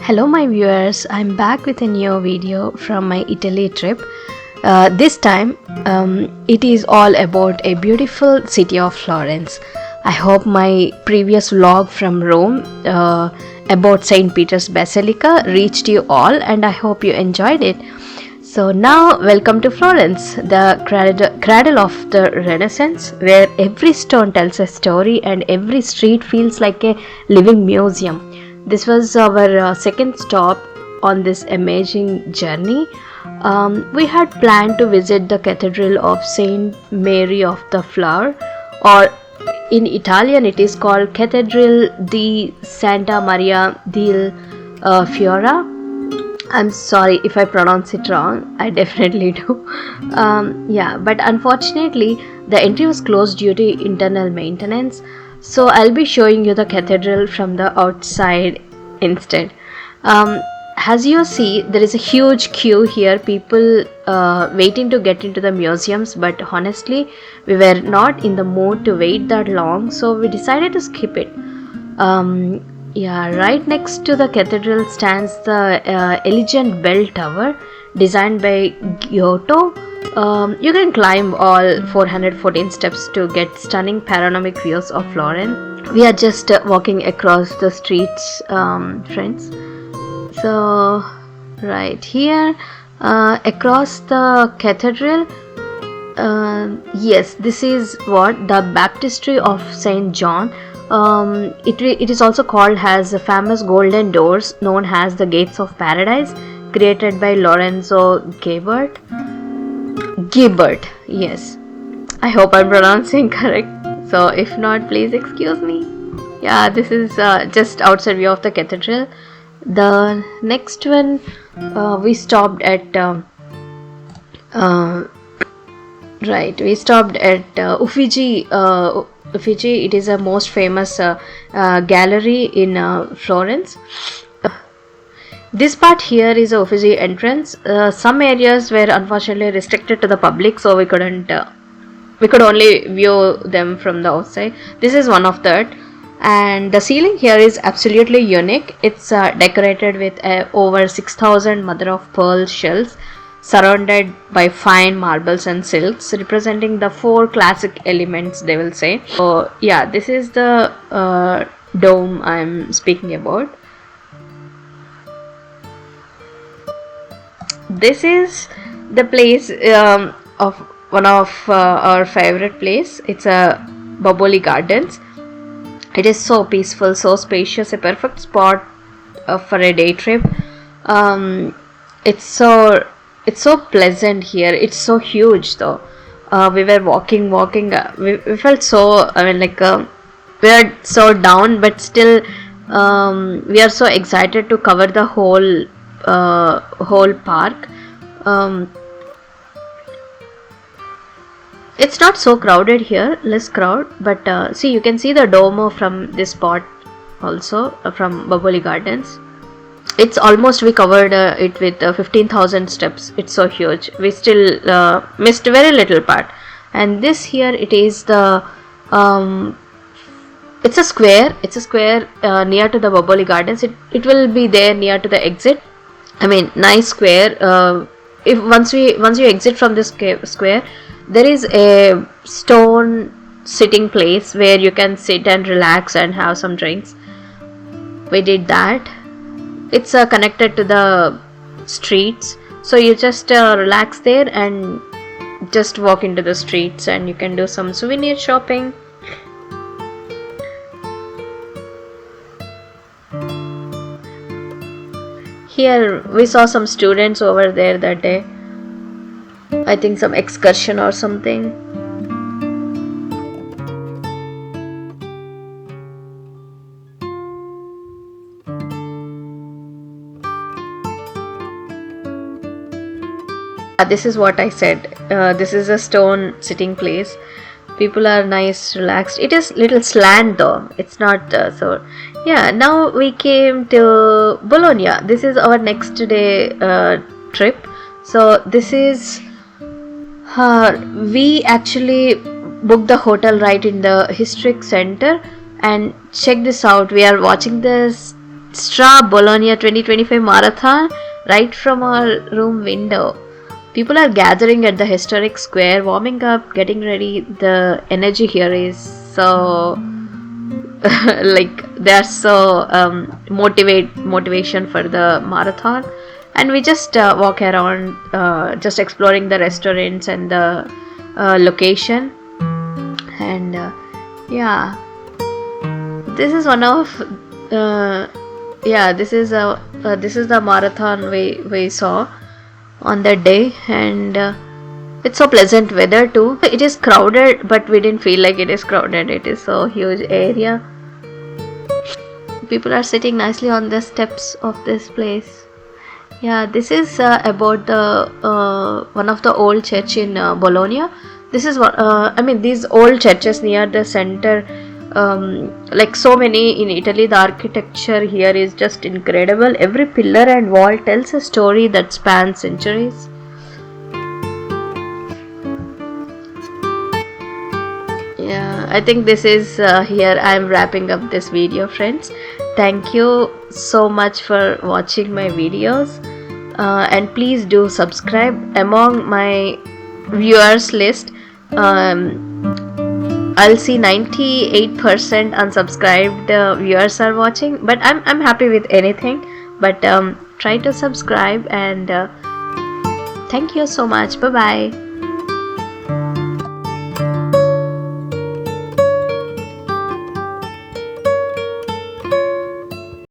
Hello my viewers, I'm back with a new video from my Italy trip. This time it is all about a beautiful city of Florence. I hope my previous vlog from Rome about St. Peter's Basilica reached you all, and I hope you enjoyed it. So now welcome to Florence, the cradle of the Renaissance, where every stone tells a story and every street feels like a living museum. This was our second stop on this amazing journey. We had planned to visit the Cathedral of St. Mary of the Flower, or in Italian it is called Cathedral di Santa Maria del Fiore. I'm sorry if I pronounce it wrong, I definitely do. But unfortunately the entry was closed due to internal maintenance. So I'll be showing you the cathedral from the outside instead. As you see, there is a huge queue here, people waiting to get into the museums, but honestly we were not in the mood to wait that long, so we decided to skip it. Right next to the cathedral stands the elegant bell tower designed by Giotto. You can climb all 414 steps to get stunning panoramic views of Florence. We are just walking across the streets, friends. So right here across the cathedral, yes, this is what the Baptistery of St. John. It is also called as the famous golden doors known as the gates of paradise, created by Lorenzo Gibert. Yes, I hope I'm pronouncing correct, so if not, please excuse me. Yeah, this is just outside view of the cathedral. The next one, we stopped at Uffizi. Uffizi, it is a most famous gallery in Florence. This part here is a Uffizi entrance. Some areas were unfortunately restricted to the public, so we could only view them from the outside. This is one of that, and the ceiling here is absolutely unique. It's decorated with over 6,000 mother of pearl shells surrounded by fine marbles and silks, representing the four classic elements, they will say. So yeah, this is the dome I'm speaking about. This is the place of one of our favorite place. It's a Boboli Gardens. It is so peaceful, so spacious, a perfect spot for a day trip. It's so pleasant here. It's so huge though. We were walking. We felt so. We are so down, but still, we are so excited to cover the whole park. It's not so crowded here, less crowd, but see, you can see the Duomo from this spot also, from Boboli Gardens. It's almost, we covered it with 15,000 steps. It's so huge. We still missed very little part. And this here, it is the it's a square. It's a square near to the Boboli Gardens. It will be there near to the exit. I mean, nice square. If once you exit from this square, there is a stone sitting place where you can sit and relax and have some drinks. We did that. It's connected to the streets, so you just relax there and just walk into the streets, and you can do some souvenir shopping. Here we saw some students over there that day. I think some excursion or something. This is what I said. This is a stone sitting place. People are nice, relaxed. It is little slant though. It's not so. Yeah. Now we came to Bologna. This is our next day trip. So this is. We actually booked the hotel right in the historic center, and check this out. We are watching this StraBologna 2025 marathon right from our room window. People are gathering at the historic square, warming up, getting ready. The energy here is so like they are so motivation for the marathon, and we just walk around, just exploring the restaurants and the location, and yeah, this is one of this is the marathon we saw on that day, and it's so pleasant weather too. It is crowded, but we didn't feel like it is crowded. It is so huge area. People are sitting nicely on the steps of this place. Yeah, this is about the one of the old church in Bologna. This is what I mean. These old churches near the center, like so many in Italy, the architecture here is just incredible. Every pillar and wall tells a story that spans centuries. Yeah, I think this is here I'm wrapping up this video, friends. Thank you so much for watching my videos, and please do subscribe. Among my viewers list, I'll see 98% unsubscribed viewers are watching, but I'm happy with anything. But try to subscribe, and thank you so much. Bye bye.